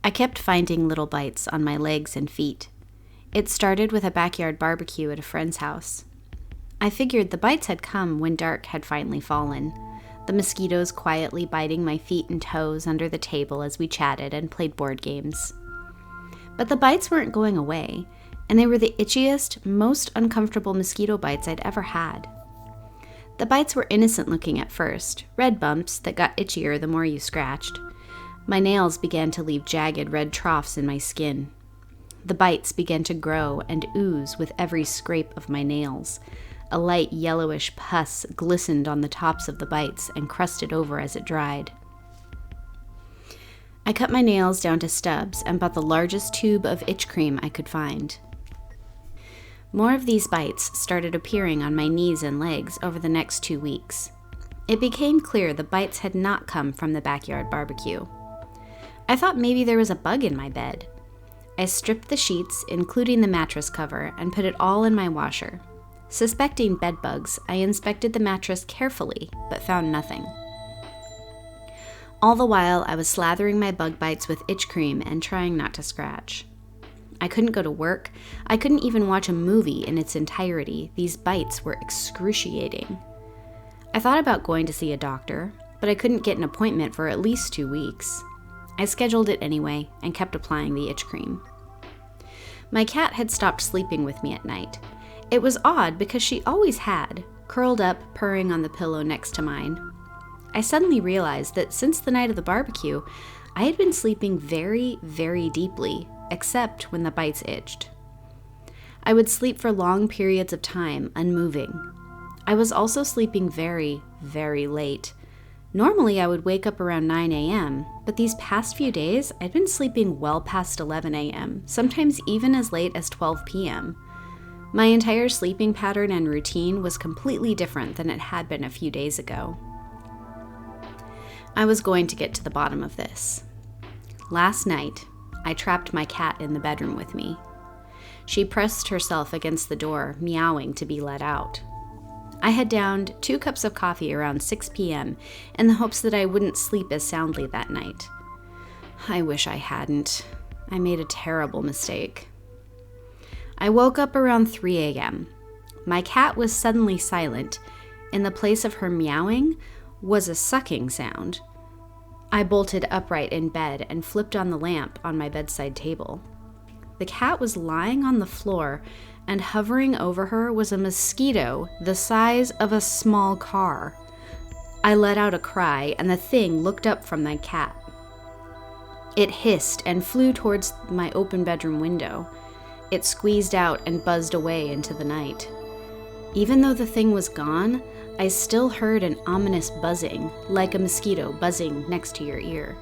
I kept finding little bites on my legs and feet. It started with a backyard barbecue at a friend's house. I figured the bites had come when dark had finally fallen, the mosquitoes quietly biting my feet and toes under the table as we chatted and played board games. But the bites weren't going away, and they were the itchiest, most uncomfortable mosquito bites I'd ever had. The bites were innocent looking at first, red bumps that got itchier the more you scratched. My nails began to leave jagged red troughs in my skin. The bites began to grow and ooze with every scrape of my nails. A light yellowish pus glistened on the tops of the bites and crusted over as it dried. I cut my nails down to stubs and bought the largest tube of itch cream I could find. More of these bites started appearing on my knees and legs over the next 2 weeks. It became clear the bites had not come from the backyard barbecue. I thought maybe there was a bug in my bed. I stripped the sheets, including the mattress cover, and put it all in my washer. Suspecting bed bugs, I inspected the mattress carefully, but found nothing. All the while, I was slathering my bug bites with itch cream and trying not to scratch. I couldn't go to work. I couldn't even watch a movie in its entirety. These bites were excruciating. I thought about going to see a doctor, but I couldn't get an appointment for at least 2 weeks. I scheduled it anyway and kept applying the itch cream. My cat had stopped sleeping with me at night. It was odd because she always had, curled up, purring on the pillow next to mine. I suddenly realized that since the night of the barbecue, I had been sleeping very, very deeply, except when the bites itched. I would sleep for long periods of time, unmoving. I was also sleeping very, very late. Normally, I would wake up around 9 a.m., but these past few days, I'd been sleeping well past 11 a.m., sometimes even as late as 12 p.m. My entire sleeping pattern and routine was completely different than it had been a few days ago. I was going to get to the bottom of this. Last night, I trapped my cat in the bedroom with me. She pressed herself against the door, meowing to be let out. I had downed 2 cups of coffee around 6 p.m. in the hopes that I wouldn't sleep as soundly that night. I wish I hadn't. I made a terrible mistake. I woke up around 3 a.m. My cat was suddenly silent. In the place of her meowing was a sucking sound. I bolted upright in bed and flipped on the lamp on my bedside table. The cat was lying on the floor, and hovering over her was a mosquito the size of a small car. I let out a cry, and the thing looked up from my cat. It hissed and flew towards my open bedroom window. It squeezed out and buzzed away into the night. Even though the thing was gone, I still heard an ominous buzzing, like a mosquito buzzing next to your ear.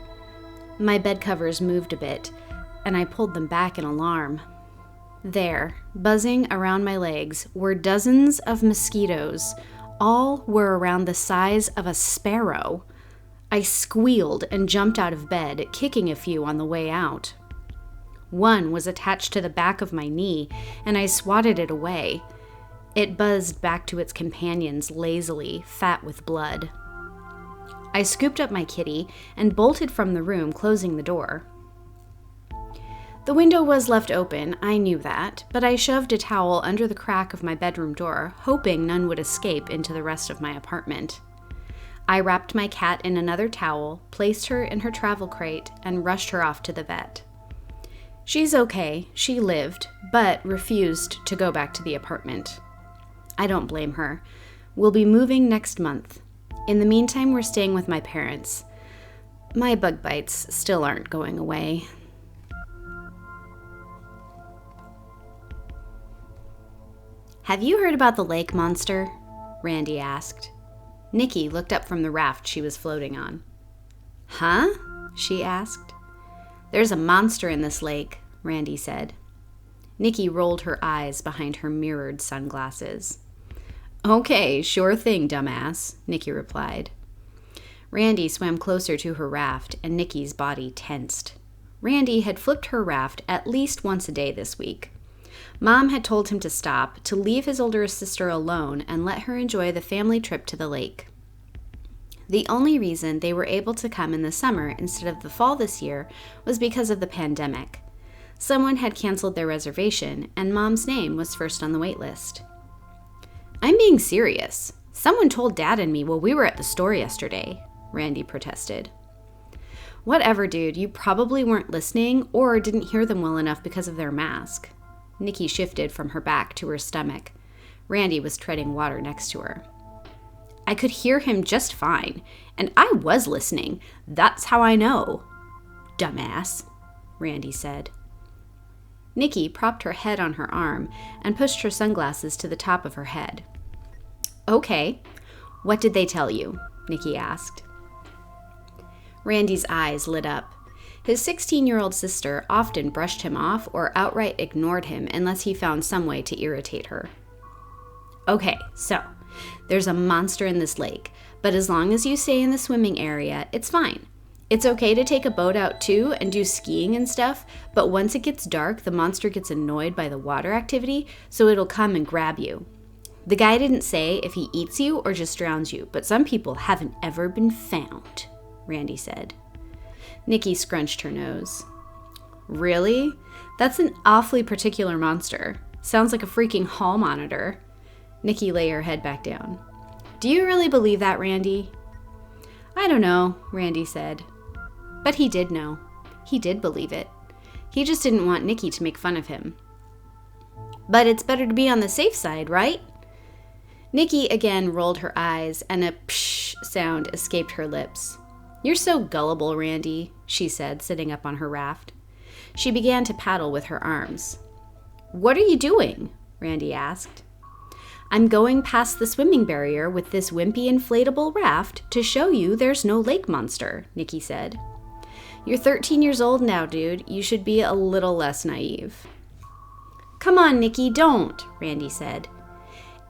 My bed covers moved a bit, and I pulled them back in alarm. There, buzzing around my legs, were dozens of mosquitoes. All were around the size of a sparrow. I squealed and jumped out of bed, kicking a few on the way out. One was attached to the back of my knee, and I swatted it away. It buzzed back to its companions lazily, fat with blood. I scooped up my kitty and bolted from the room, closing the door. The window was left open, I knew that, but I shoved a towel under the crack of my bedroom door, hoping none would escape into the rest of my apartment. I wrapped my cat in another towel, placed her in her travel crate, and rushed her off to the vet. She's okay, she lived, but refused to go back to the apartment. I don't blame her. We'll be moving next month. In the meantime, we're staying with my parents. My bug bites still aren't going away. Have you heard about the lake monster? Randy asked. Nikki looked up from the raft she was floating on. Huh? She asked. There's a monster in this lake, Randy said. Nikki rolled her eyes behind her mirrored sunglasses. Okay, sure thing, dumbass, Nikki replied. Randy swam closer to her raft, and Nikki's body tensed. Randy had flipped her raft at least once a day this week. Mom had told him to stop, to leave his older sister alone, and let her enjoy the family trip to the lake. The only reason they were able to come in the summer instead of the fall this year was because of the pandemic. Someone had canceled their reservation, and Mom's name was first on the wait list. "I'm being serious. Someone told Dad and me while we were at the store yesterday," Randy protested. "Whatever, dude. You probably weren't listening or didn't hear them well enough because of their mask." Nikki shifted from her back to her stomach. Randy was treading water next to her. "I could hear him just fine, and I was listening. That's how I know." "Dumbass," Randy said. Nikki propped her head on her arm and pushed her sunglasses to the top of her head. "Okay, what did they tell you?" Nikki asked. Randy's eyes lit up. His 16-year-old sister often brushed him off or outright ignored him unless he found some way to irritate her. "Okay, so there's a monster in this lake, but as long as you stay in the swimming area, it's fine. It's okay to take a boat out too and do skiing and stuff, but once it gets dark, the monster gets annoyed by the water activity, so it'll come and grab you. The guy didn't say if he eats you or just drowns you, but some people haven't ever been found," Randy said. Nikki scrunched her nose. "Really? That's an awfully particular monster. Sounds like a freaking hall monitor." Nikki lay her head back down. "Do you really believe that, Randy?" "I don't know," Randy said. But he did know. He did believe it. He just didn't want Nikki to make fun of him. "But it's better to be on the safe side, right?" Nikki again rolled her eyes, and a psh sound escaped her lips. "You're so gullible, Randy," she said, sitting up on her raft. She began to paddle with her arms. "What are you doing?" Randy asked. "I'm going past the swimming barrier with this wimpy inflatable raft to show you there's no lake monster," Nikki said. "You're 13 years old now, dude. You should be a little less naive." "Come on, Nikki, don't," Randy said.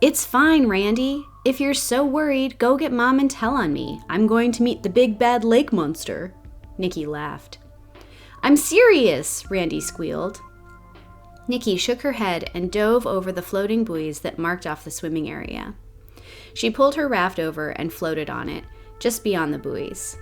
"It's fine, Randy. If you're so worried, go get Mom and tell on me. I'm going to meet the big bad lake monster." Nikki laughed. "I'm serious," Randy squealed. Nikki shook her head and dove over the floating buoys that marked off the swimming area. She pulled her raft over and floated on it, just beyond the buoys.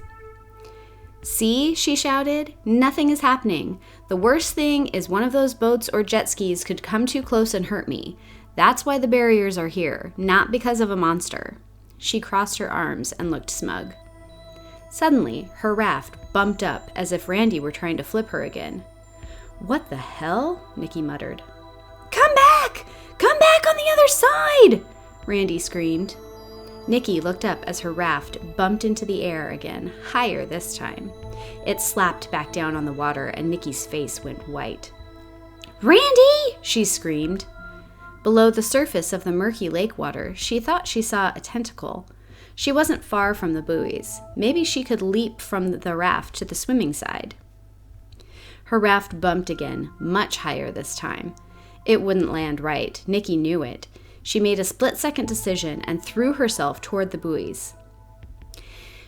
"See," she shouted, "nothing is happening. The worst thing is one of those boats or jet skis could come too close and hurt me. That's why the barriers are here, not because of a monster." She crossed her arms and looked smug. Suddenly, her raft bumped up as if Randy were trying to flip her again. "What the hell?" Nikki muttered. "Come back! Come back on the other side!" Randy screamed. Nikki looked up as her raft bumped into the air again, higher this time. It slapped back down on the water and Nikki's face went white. "Randy!" she screamed. Below the surface of the murky lake water, she thought she saw a tentacle. She wasn't far from the buoys. Maybe she could leap from the raft to the swimming side. Her raft bumped again, much higher this time. It wouldn't land right. Nikki knew it. She made a split-second decision and threw herself toward the buoys.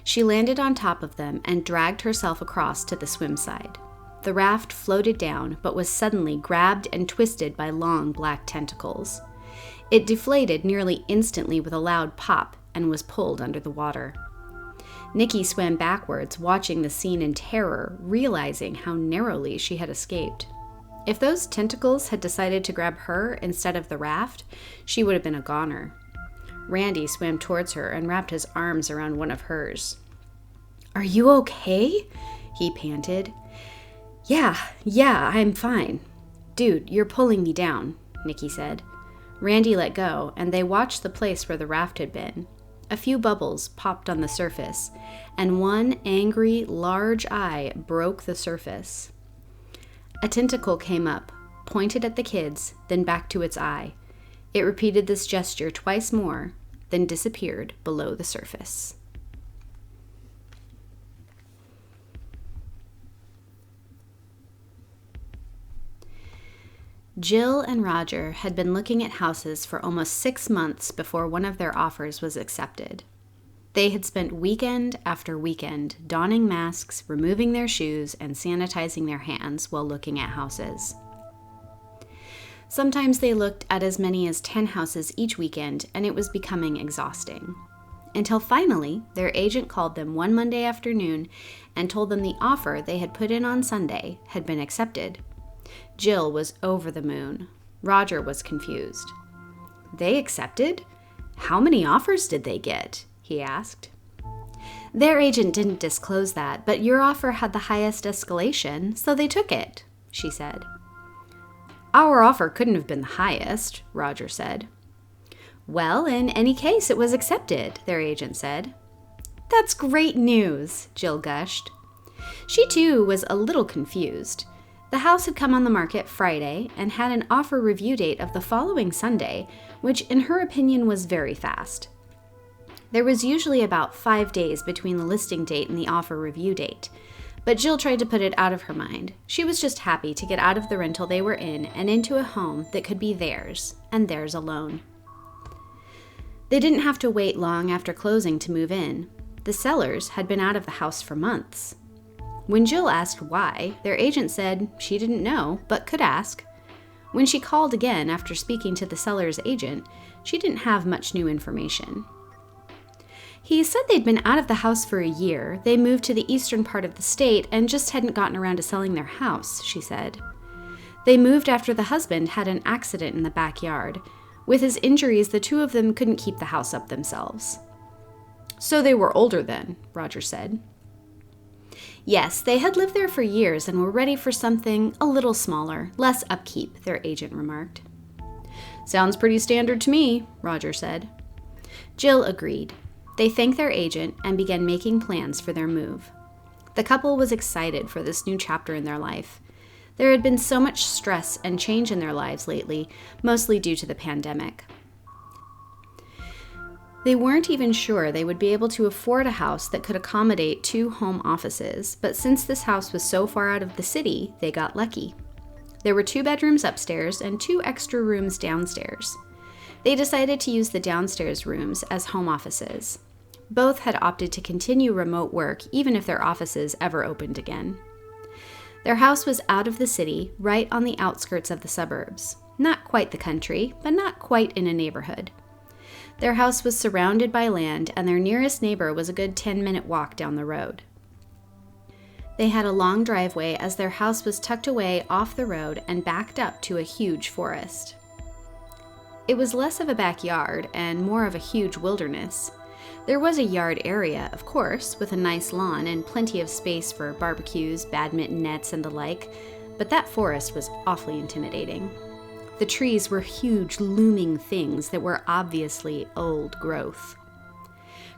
She landed on top of them and dragged herself across to the swim side. The raft floated down, but was suddenly grabbed and twisted by long black tentacles. It deflated nearly instantly with a loud pop and was pulled under the water. Nikki swam backwards, watching the scene in terror, realizing how narrowly she had escaped. If those tentacles had decided to grab her instead of the raft, she would have been a goner. Randy swam towards her and wrapped his arms around one of hers. "Are you okay?" he panted. Yeah, I'm fine." "Dude, you're pulling me down," Nikki said. Randy let go, and they watched the place where the raft had been. A few bubbles popped on the surface, and one angry, large eye broke the surface. A tentacle came up, pointed at the kids, then back to its eye. It repeated this gesture twice more, then disappeared below the surface. Jill and Roger had been looking at houses for almost 6 months before one of their offers was accepted. They had spent weekend after weekend donning masks, removing their shoes, and sanitizing their hands while looking at houses. Sometimes they looked at as many as 10 houses each weekend, and it was becoming exhausting. until finally their agent called them one Monday afternoon and told them the offer they had put in on Sunday had been accepted. Jill was over the moon. Roger was confused. "They accepted? How many offers did they get?" he asked. "Their agent didn't disclose that, but your offer had the highest escalation, so they took it," she said. "Our offer couldn't have been the highest," Roger said. "Well, in any case, it was accepted," their agent said. "That's great news," Jill gushed. She, too, was a little confused. The house had come on the market Friday and had an offer review date of the following Sunday, which in her opinion was very fast. There was usually about 5 days between the listing date and the offer review date, but Jill tried to put it out of her mind. She was just happy to get out of the rental they were in and into a home that could be theirs, and theirs alone. They didn't have to wait long after closing to move in. The sellers had been out of the house for months. When Jill asked why, their agent said she didn't know, but could ask. When she called again after speaking to the seller's agent, she didn't have much new information. He said they'd been out of the house for a year. They moved to the eastern part of the state and just hadn't gotten around to selling their house, she said. They moved after the husband had an accident in the backyard. With his injuries, the two of them couldn't keep the house up themselves. "So they were older then," Roger said. "Yes, they had lived there for years and were ready for something a little smaller, less upkeep," their agent remarked. "Sounds pretty standard to me," Roger said. Jill agreed. They thanked their agent and began making plans for their move. The couple was excited for this new chapter in their life. There had been so much stress and change in their lives lately, mostly due to the pandemic. They weren't even sure they would be able to afford a house that could accommodate 2 home offices, but since this house was so far out of the city, they got lucky. There were 2 bedrooms upstairs and 2 extra rooms downstairs. They decided to use the downstairs rooms as home offices. Both had opted to continue remote work even if their offices ever opened again. Their house was out of the city, right on the outskirts of the suburbs. Not quite the country, but not quite in a neighborhood. Their house was surrounded by land, and their nearest neighbor was a good 10-minute walk down the road. They had a long driveway as their house was tucked away off the road and backed up to a huge forest. It was less of a backyard and more of a huge wilderness. There was a yard area, of course, with a nice lawn and plenty of space for barbecues, badminton nets, and the like, but that forest was awfully intimidating. The trees were huge, looming things that were obviously old growth.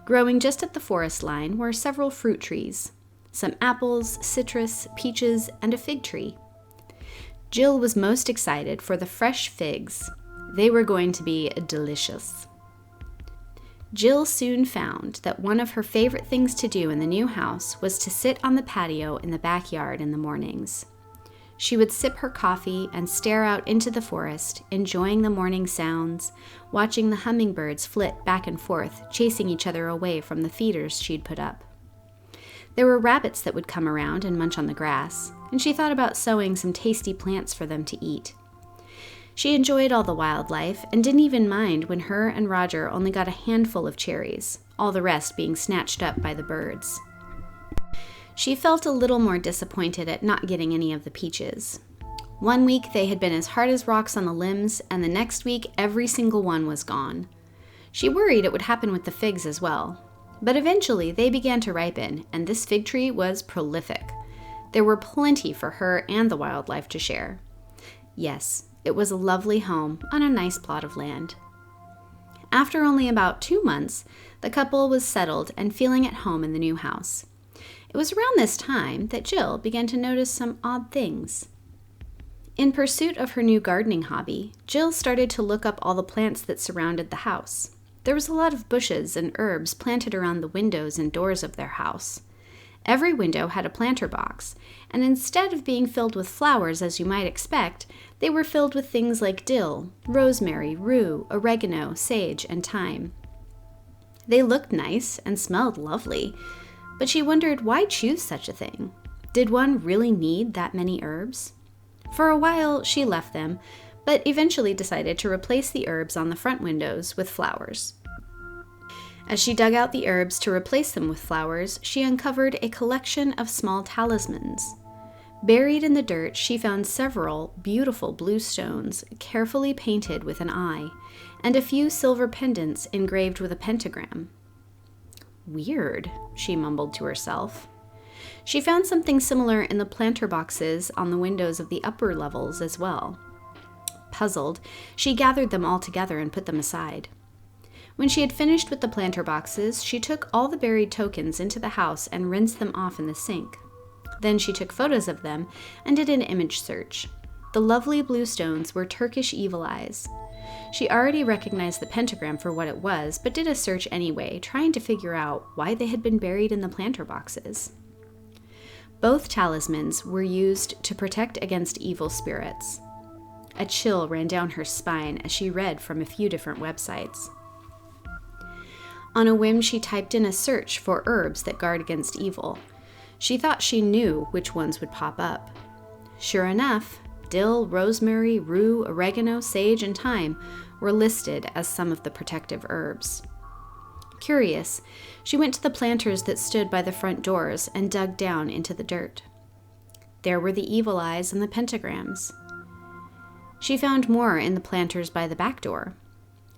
Growing just at the forest line were several fruit trees, some apples, citrus, peaches, and a fig tree. Jill was most excited for the fresh figs. They were going to be delicious. Jill soon found that one of her favorite things to do in the new house was to sit on the patio in the backyard in the mornings. She would sip her coffee and stare out into the forest, enjoying the morning sounds, watching the hummingbirds flit back and forth, chasing each other away from the feeders she'd put up. There were rabbits that would come around and munch on the grass, and she thought about sowing some tasty plants for them to eat. She enjoyed all the wildlife and didn't even mind when her and Roger only got a handful of cherries, all the rest being snatched up by the birds. She felt a little more disappointed at not getting any of the peaches. One week they had been as hard as rocks on the limbs, and the next week every single one was gone. She worried it would happen with the figs as well. But eventually they began to ripen, and this fig tree was prolific. There were plenty for her and the wildlife to share. Yes, it was a lovely home on a nice plot of land. After only about 2 months, the couple was settled and feeling at home in the new house. It was around this time that Jill began to notice some odd things. In pursuit of her new gardening hobby, Jill started to look up all the plants that surrounded the house. There was a lot of bushes and herbs planted around the windows and doors of their house. Every window had a planter box, and instead of being filled with flowers as you might expect, they were filled with things like dill, rosemary, rue, oregano, sage, and thyme. They looked nice and smelled lovely, but she wondered why choose such a thing. Did one really need that many herbs? For a while she left them, but eventually decided to replace the herbs on the front windows with flowers. As she dug out the herbs to replace them with flowers, she uncovered a collection of small talismans. Buried in the dirt, she found several beautiful blue stones, carefully painted with an eye, and a few silver pendants engraved with a pentagram. Weird, she mumbled to herself. She found something similar in the planter boxes on the windows of the upper levels as well. Puzzled, she gathered them all together and put them aside. When she had finished with the planter boxes, she took all the buried tokens into the house and rinsed them off in the sink. Then she took photos of them and did an image search. The lovely blue stones were Turkish evil eyes. She already recognized the pentagram for what it was, but did a search anyway, trying to figure out why they had been buried in the planter boxes. Both talismans were used to protect against evil spirits. A chill ran down her spine as she read from a few different websites. On a whim, she typed in a search for herbs that guard against evil. She thought she knew which ones would pop up. Sure enough, dill, rosemary, rue, oregano, sage, and thyme were listed as some of the protective herbs. Curious, she went to the planters that stood by the front doors and dug down into the dirt. There were the evil eyes and the pentagrams. She found more in the planters by the back door.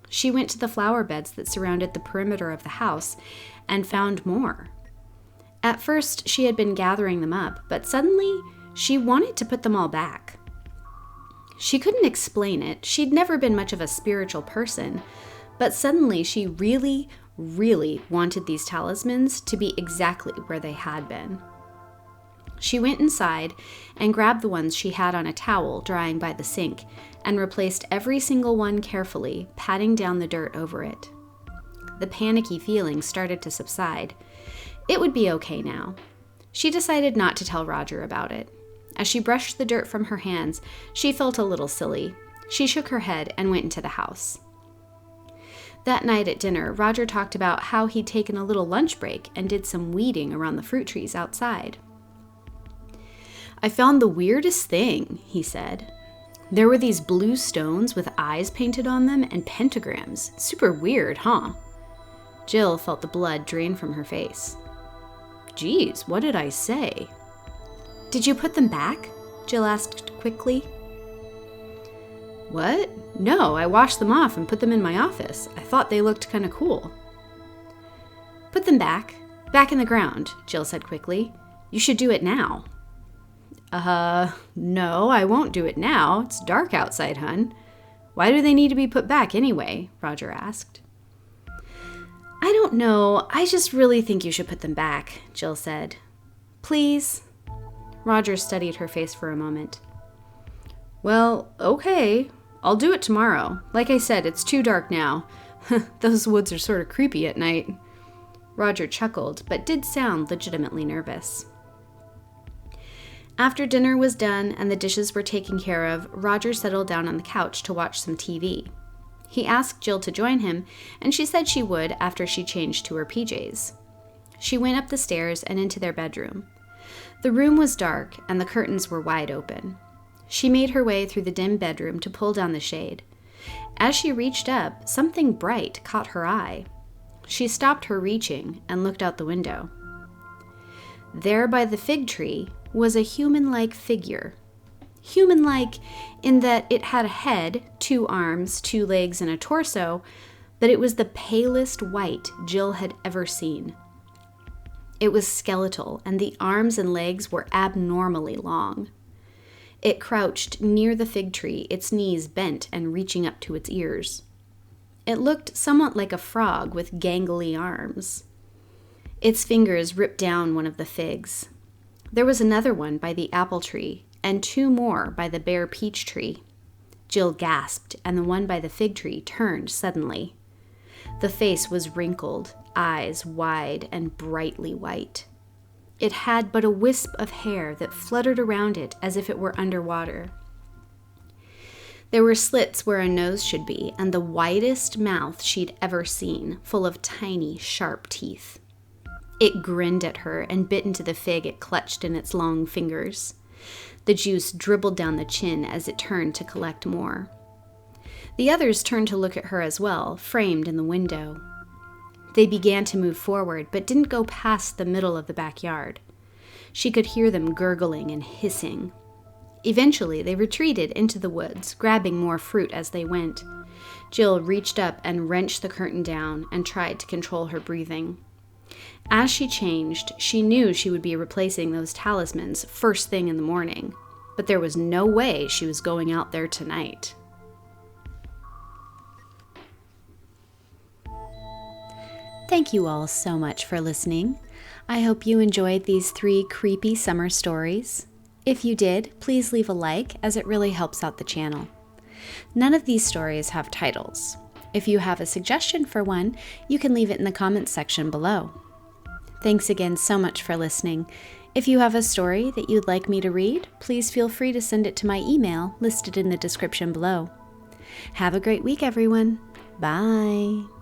She went to the flower beds that surrounded the perimeter of the house and found more. At first, she had been gathering them up, but suddenly she wanted to put them all back. She couldn't explain it. She'd never been much of a spiritual person, but suddenly she really wanted these talismans to be exactly where they had been. She went inside and grabbed the ones she had on a towel drying by the sink and replaced every single one carefully, patting down the dirt over it. The panicky feeling started to subside. It would be okay now. She decided not to tell Roger about it. As she brushed the dirt from her hands, she felt a little silly. She shook her head and went into the house. That night at dinner, Roger talked about how he'd taken a little lunch break and did some weeding around the fruit trees outside. "I found the weirdest thing," he said. "There were these blue stones with eyes painted on them and pentagrams. Super weird, huh?" Jill felt the blood drain from her face. "Geez, what did I say?" "Did you put them back?" Jill asked quickly. "What? No, I washed them off and put them in my office. I thought they looked kind of cool." "Put them back in the ground," Jill said quickly. "You should do it now." No, I won't do it now. It's dark outside, hun." "Why do they need to be put back anyway?" Roger asked. "I don't know. I just really think you should put them back," Jill said. "Please?" Roger studied her face for a moment. "Well, okay. I'll do it tomorrow. Like I said, it's too dark now. Those woods are sort of creepy at night." Roger chuckled, but did sound legitimately nervous. After dinner was done and the dishes were taken care of, Roger settled down on the couch to watch some TV. He asked Jill to join him, and she said she would after she changed to her PJs. She went up the stairs and into their bedroom. The room was dark, and the curtains were wide open. She made her way through the dim bedroom to pull down the shade. As she reached up, something bright caught her eye. She stopped her reaching and looked out the window. There by the fig tree was a human-like figure. Human-like in that it had a head, 2 arms, 2 legs, and a torso, but it was the palest white Jill had ever seen. It was skeletal, and the arms and legs were abnormally long. It crouched near the fig tree, its knees bent and reaching up to its ears. It looked somewhat like a frog with gangly arms. Its fingers ripped down one of the figs. There was another one by the apple tree, and 2 more by the bare peach tree. Jill gasped, and the one by the fig tree turned suddenly. The face was wrinkled, eyes wide and brightly white. It had but a wisp of hair that fluttered around it as if it were underwater. There were slits where a nose should be, and the widest mouth she'd ever seen, full of tiny, sharp teeth. It grinned at her and bit into the fig it clutched in its long fingers. The juice dribbled down the chin as it turned to collect more. The others turned to look at her as well, framed in the window. They began to move forward, but didn't go past the middle of the backyard. She could hear them gurgling and hissing. Eventually, they retreated into the woods, grabbing more fruit as they went. Jill reached up and wrenched the curtain down and tried to control her breathing. As she changed, she knew she would be replacing those talismans first thing in the morning, but there was no way she was going out there tonight. Thank you all so much for listening. I hope you enjoyed these 3 creepy summer stories. If you did, please leave a like, as it really helps out the channel. None of these stories have titles. If you have a suggestion for one, you can leave it in the comments section below. Thanks again so much for listening. If you have a story that you'd like me to read, please feel free to send it to my email listed in the description below. Have a great week, everyone. Bye.